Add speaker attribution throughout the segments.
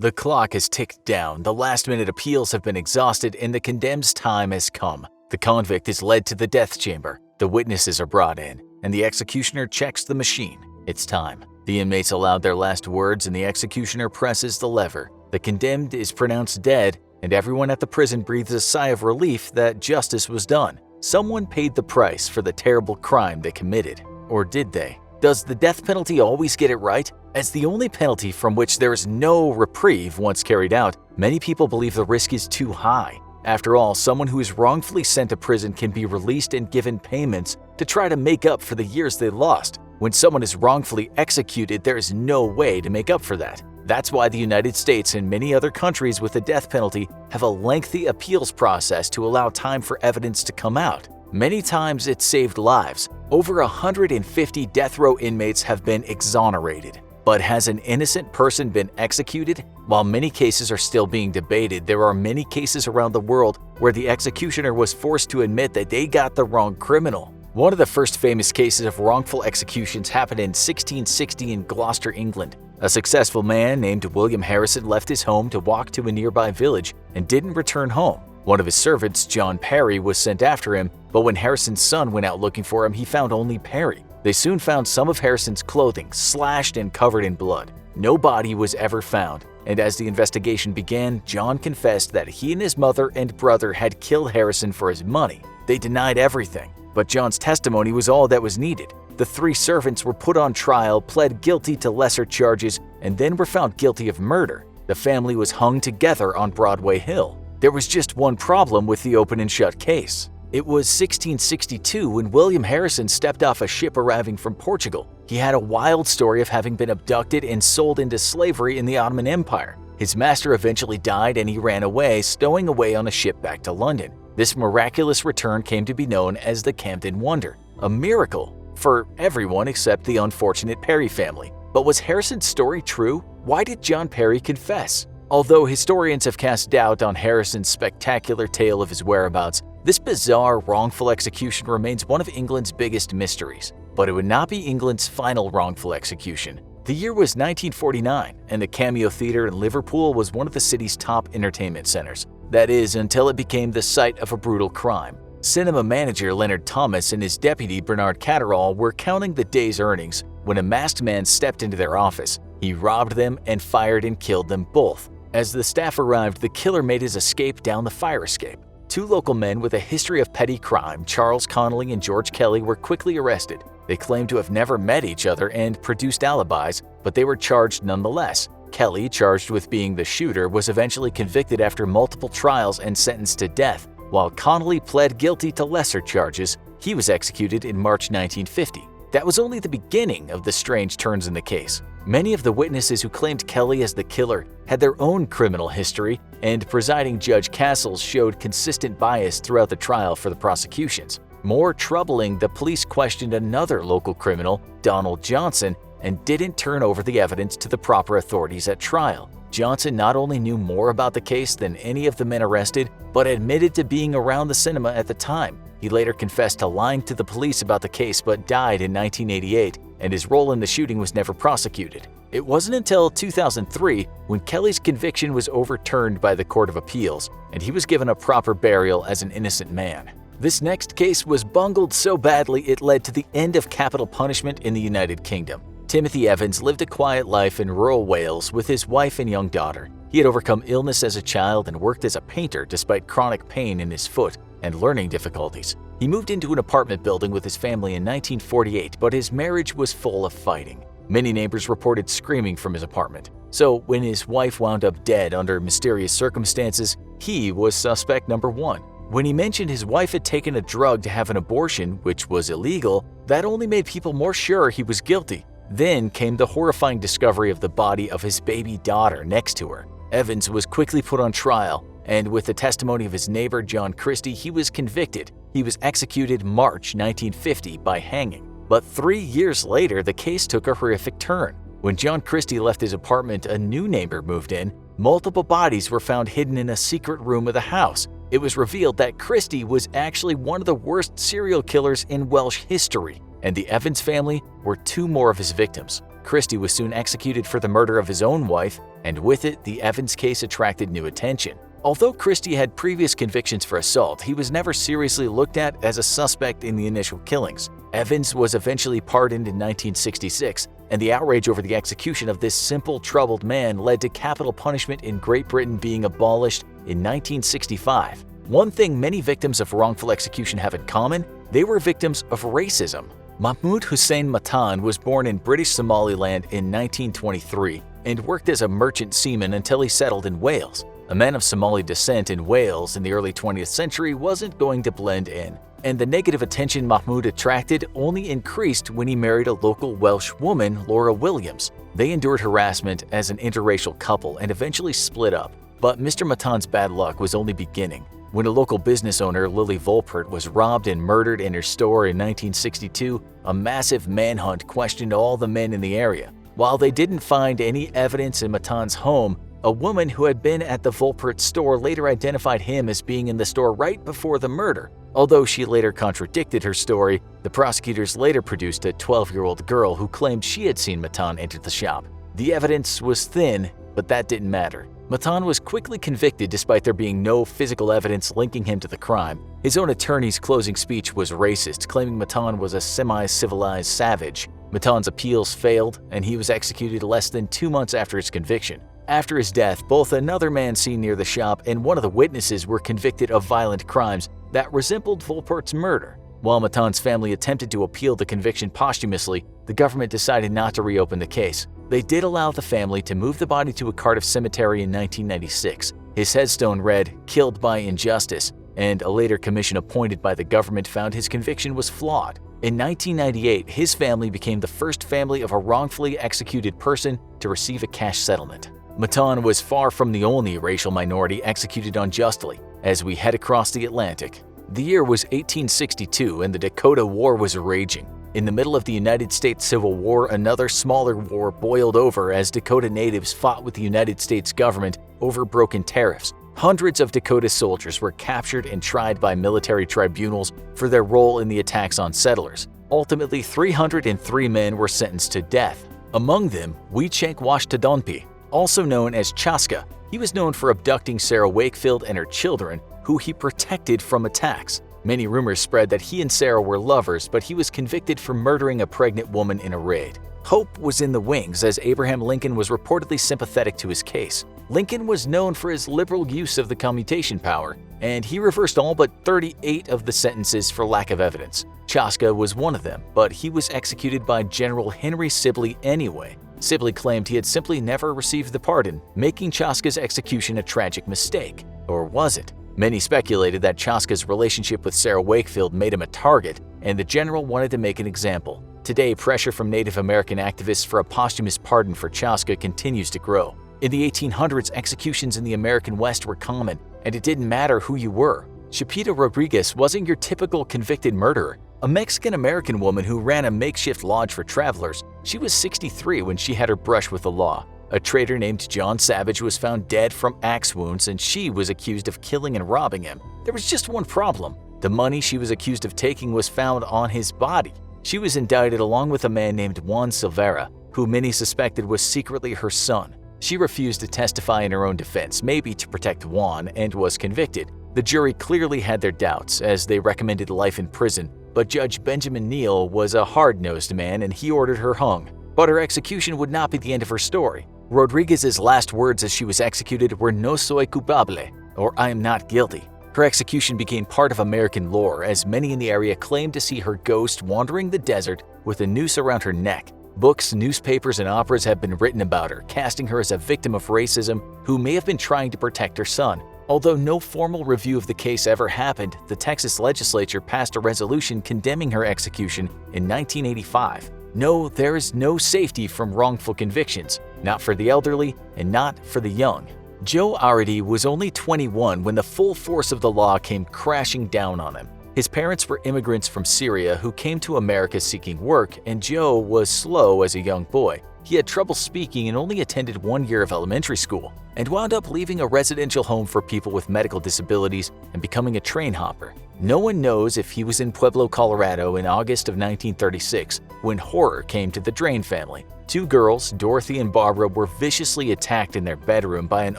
Speaker 1: The clock has ticked down, the last-minute appeals have been exhausted, and the condemned's time has come. The convict is led to the death chamber, the witnesses are brought in, and the executioner checks the machine. It's time. The inmates allowed their last words and the executioner presses the lever. The condemned is pronounced dead, and everyone at the prison breathes a sigh of relief that justice was done. Someone paid the price for the terrible crime they committed. Or did they? Does the death penalty always get it right? As the only penalty from which there is no reprieve once carried out, many people believe the risk is too high. After all, someone who is wrongfully sent to prison can be released and given payments to try to make up for the years they lost. When someone is wrongfully executed, there is no way to make up for that. That's why the United States and many other countries with the death penalty have a lengthy appeals process to allow time for evidence to come out. Many times it saved lives. Over 150 death row inmates have been exonerated. But has an innocent person been executed? While many cases are still being debated, there are many cases around the world where the executioner was forced to admit that they got the wrong criminal. One of the first famous cases of wrongful executions happened in 1660 in Gloucester, England. A successful man named William Harrison left his home to walk to a nearby village and didn't return home. One of his servants, John Perry, was sent after him, but when Harrison's son went out looking for him, he found only Perry. They soon found some of Harrison's clothing, slashed and covered in blood. No body was ever found, and as the investigation began, John confessed that he and his mother and brother had killed Harrison for his money. They denied everything, but John's testimony was all that was needed. The three servants were put on trial, pled guilty to lesser charges, and then were found guilty of murder. The family was hung together on Broadway Hill. There was just one problem with the open and shut case. It was 1662 when William Harrison stepped off a ship arriving from Portugal. He had a wild story of having been abducted and sold into slavery in the Ottoman Empire. His master eventually died and he ran away, stowing away on a ship back to London. This miraculous return came to be known as the Camden Wonder, a miracle for everyone except the unfortunate Perry family. But was Harrison's story true? Why did John Perry confess? Although historians have cast doubt on Harrison's spectacular tale of his whereabouts, this bizarre wrongful execution remains one of England's biggest mysteries. But it would not be England's final wrongful execution. The year was 1949, and the Cameo Theatre in Liverpool was one of the city's top entertainment centers. That is, until it became the site of a brutal crime. Cinema manager Leonard Thomas and his deputy Bernard Catterall were counting the day's earnings when a masked man stepped into their office. He robbed them and fired and killed them both. As the staff arrived, the killer made his escape down the fire escape. Two local men with a history of petty crime, Charles Connolly and George Kelly, were quickly arrested. They claimed to have never met each other and produced alibis, but they were charged nonetheless. Kelly, charged with being the shooter, was eventually convicted after multiple trials and sentenced to death, while Connolly pled guilty to lesser charges. He was executed in March 1950. That was only the beginning of the strange turns in the case. Many of the witnesses who claimed Kelly as the killer had their own criminal history, and presiding Judge Castles showed consistent bias throughout the trial for the prosecutions. More troubling, the police questioned another local criminal, Donald Johnson, and didn't turn over the evidence to the proper authorities at trial. Johnson not only knew more about the case than any of the men arrested, but admitted to being around the cinema at the time. He later confessed to lying to the police about the case but died in 1988, and his role in the shooting was never prosecuted. It wasn't until 2003 when Kelly's conviction was overturned by the Court of Appeals, and he was given a proper burial as an innocent man. This next case was bungled so badly it led to the end of capital punishment in the United Kingdom. Timothy Evans lived a quiet life in rural Wales with his wife and young daughter. He had overcome illness as a child and worked as a painter despite chronic pain in his foot and learning difficulties. He moved into an apartment building with his family in 1948, but his marriage was full of fighting. Many neighbors reported screaming from his apartment. So when his wife wound up dead under mysterious circumstances, he was suspect number one. When he mentioned his wife had taken a drug to have an abortion, which was illegal, that only made people more sure he was guilty. Then came the horrifying discovery of the body of his baby daughter next to her. Evans was quickly put on trial, and with the testimony of his neighbor John Christie, he was convicted. He was executed March 1950 by hanging. But 3 years later, the case took a horrific turn. When John Christie left his apartment, a new neighbor moved in. Multiple bodies were found hidden in a secret room of the house. It was revealed that Christie was actually one of the worst serial killers in Welsh history, and the Evans family were two more of his victims. Christie was soon executed for the murder of his own wife, and with it, the Evans case attracted new attention. Although Christie had previous convictions for assault, he was never seriously looked at as a suspect in the initial killings. Evans was eventually pardoned in 1966, and the outrage over the execution of this simple, troubled man led to capital punishment in Great Britain being abolished in 1965. One thing many victims of wrongful execution have in common: they were victims of racism. Mahmoud Hussein Matan was born in British Somaliland in 1923 and worked as a merchant seaman until he settled in Wales. A man of Somali descent in Wales in the early 20th century wasn't going to blend in, and the negative attention Mahmoud attracted only increased when he married a local Welsh woman, Laura Williams. They endured harassment as an interracial couple and eventually split up. But Mr. Matan's bad luck was only beginning. When a local business owner, Lily Volpert, was robbed and murdered in her store in 1962, a massive manhunt questioned all the men in the area. While they didn't find any evidence in Matan's home, a woman who had been at the Volpert store later identified him as being in the store right before the murder. Although she later contradicted her story, the prosecutors later produced a 12-year-old girl who claimed she had seen Matan enter the shop. The evidence was thin, but that didn't matter. Matan was quickly convicted despite there being no physical evidence linking him to the crime. His own attorney's closing speech was racist, claiming Matan was a semi-civilized savage. Matan's appeals failed, and he was executed less than 2 months after his conviction. After his death, both another man seen near the shop and one of the witnesses were convicted of violent crimes that resembled Volpert's murder. While Matan's family attempted to appeal the conviction posthumously, the government decided not to reopen the case. They did allow the family to move the body to a Cardiff cemetery in 1996. His headstone read, "Killed by injustice," and a later commission appointed by the government found his conviction was flawed. In 1998, his family became the first family of a wrongfully executed person to receive a cash settlement. Matan was far from the only racial minority executed unjustly. As we head across the Atlantic, the year was 1862 and the Dakota War was raging. In the middle of the United States Civil War, another smaller war boiled over as Dakota natives fought with the United States government over broken tariffs. Hundreds of Dakota soldiers were captured and tried by military tribunals for their role in the attacks on settlers. Ultimately, 303 men were sentenced to death. Among them, Wiechek Washtadonpi, also known as Chaska. He was known for abducting Sarah Wakefield and her children, who he protected from attacks. Many rumors spread that he and Sarah were lovers, but he was convicted for murdering a pregnant woman in a raid. Hope was in the wings as Abraham Lincoln was reportedly sympathetic to his case. Lincoln was known for his liberal use of the commutation power, and he reversed all but 38 of the sentences for lack of evidence. Chaska was one of them, but he was executed by General Henry Sibley anyway. Sibley claimed he had simply never received the pardon, making Chaska's execution a tragic mistake. Or was it? Many speculated that Chaska's relationship with Sarah Wakefield made him a target, and the general wanted to make an example. Today, pressure from Native American activists for a posthumous pardon for Chaska continues to grow. In the 1800s, executions in the American West were common, and it didn't matter who you were. Shipito Rodriguez wasn't your typical convicted murderer. A Mexican-American woman who ran a makeshift lodge for travelers. She was 63 when she had her brush with the law. A trader named John Savage was found dead from axe wounds, and she was accused of killing and robbing him. There was just one problem. The money she was accused of taking was found on his body. She was indicted along with a man named Juan Silvera, who many suspected was secretly her son. She refused to testify in her own defense, maybe to protect Juan, and was convicted. The jury clearly had their doubts, as they recommended life in prison, but Judge Benjamin Neal was a hard-nosed man and he ordered her hung. But her execution would not be the end of her story. Rodriguez's last words as she was executed were "No soy culpable," or "I am not guilty." Her execution became part of American lore, as many in the area claimed to see her ghost wandering the desert with a noose around her neck. Books, newspapers, and operas have been written about her, casting her as a victim of racism who may have been trying to protect her son. Although no formal review of the case ever happened, the Texas legislature passed a resolution condemning her execution in 1985. No, there is no safety from wrongful convictions, not for the elderly and not for the young. Joe Aridi was only 21 when the full force of the law came crashing down on him. His parents were immigrants from Syria who came to America seeking work, and Joe was slow as a young boy. He had trouble speaking and only attended 1 year of elementary school, and wound up leaving a residential home for people with medical disabilities and becoming a train hopper. No one knows if he was in Pueblo, Colorado in August of 1936 when horror came to the Drain family. 2 girls, Dorothy and Barbara, were viciously attacked in their bedroom by an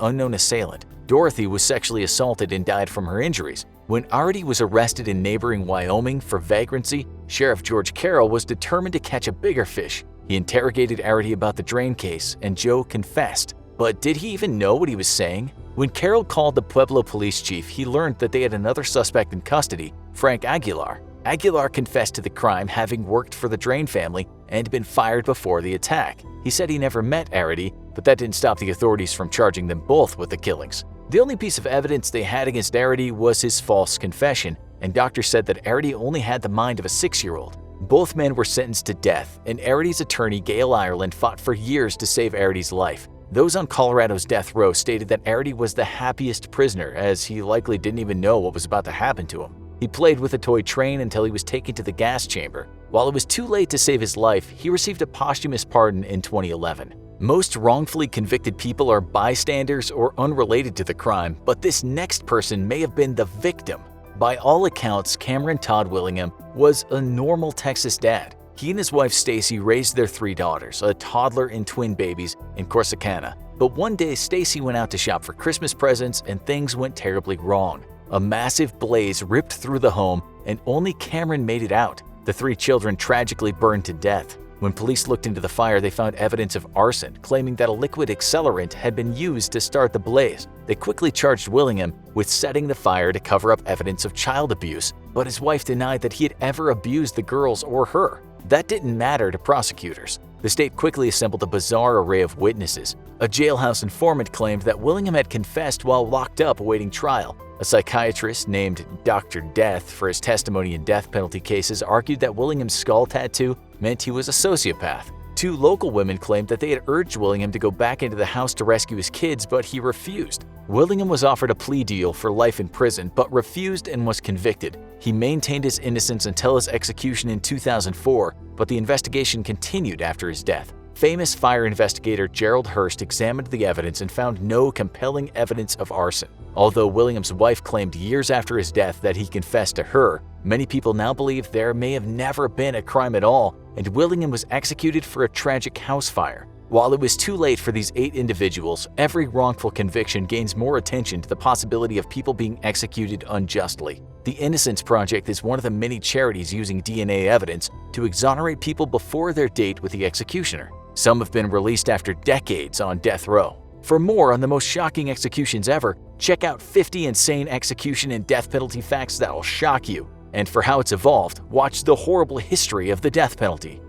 Speaker 1: unknown assailant. Dorothy was sexually assaulted and died from her injuries. When Artie was arrested in neighboring Wyoming for vagrancy, Sheriff George Carroll was determined to catch a bigger fish. He interrogated Artie about the Drain case, and Joe confessed. But did he even know what he was saying? When Carroll called the Pueblo police chief, he learned that they had another suspect in custody, Frank Aguilar. Aguilar confessed to the crime, having worked for the Drain family and been fired before the attack. He said he never met Artie, but that didn't stop the authorities from charging them both with the killings. The only piece of evidence they had against Artie was his false confession, and doctors said that Artie only had the mind of a 6-year-old. Both men were sentenced to death, and Artie's attorney Gail Ireland fought for years to save Artie's life. Those on Colorado's death row stated that Artie was the happiest prisoner, as he likely didn't even know what was about to happen to him. He played with a toy train until he was taken to the gas chamber. While it was too late to save his life, he received a posthumous pardon in 2011. Most wrongfully convicted people are bystanders or unrelated to the crime, but this next person may have been the victim. By all accounts, Cameron Todd Willingham was a normal Texas dad. He and his wife Stacy raised their 3 daughters, a toddler and twin babies, in Corsicana. But one day, Stacy went out to shop for Christmas presents and things went terribly wrong. A massive blaze ripped through the home and only Cameron made it out. The 3 children tragically burned to death. When police looked into the fire, they found evidence of arson, claiming that a liquid accelerant had been used to start the blaze. They quickly charged Willingham with setting the fire to cover up evidence of child abuse, but his wife denied that he had ever abused the girls or her. That didn't matter to prosecutors. The state quickly assembled a bizarre array of witnesses. A jailhouse informant claimed that Willingham had confessed while locked up awaiting trial. A psychiatrist named Dr. Death for his testimony in death penalty cases argued that Willingham's skull tattoo meant he was a sociopath. 2 local women claimed that they had urged Willingham to go back into the house to rescue his kids, but he refused. Willingham was offered a plea deal for life in prison, but refused and was convicted. He maintained his innocence until his execution in 2004, but the investigation continued after his death. Famous fire investigator Gerald Hurst examined the evidence and found no compelling evidence of arson. Although William's wife claimed years after his death that he confessed to her, many people now believe there may have never been a crime at all, and Willingham was executed for a tragic house fire. While it was too late for these 8 individuals, every wrongful conviction gains more attention to the possibility of people being executed unjustly. The Innocence Project is one of the many charities using DNA evidence to exonerate people before their date with the executioner. Some have been released after decades on death row. For more on the most shocking executions ever, check out 50 insane execution and death penalty facts that will shock you. And for how it's evolved, watch The Horrible History of the Death Penalty.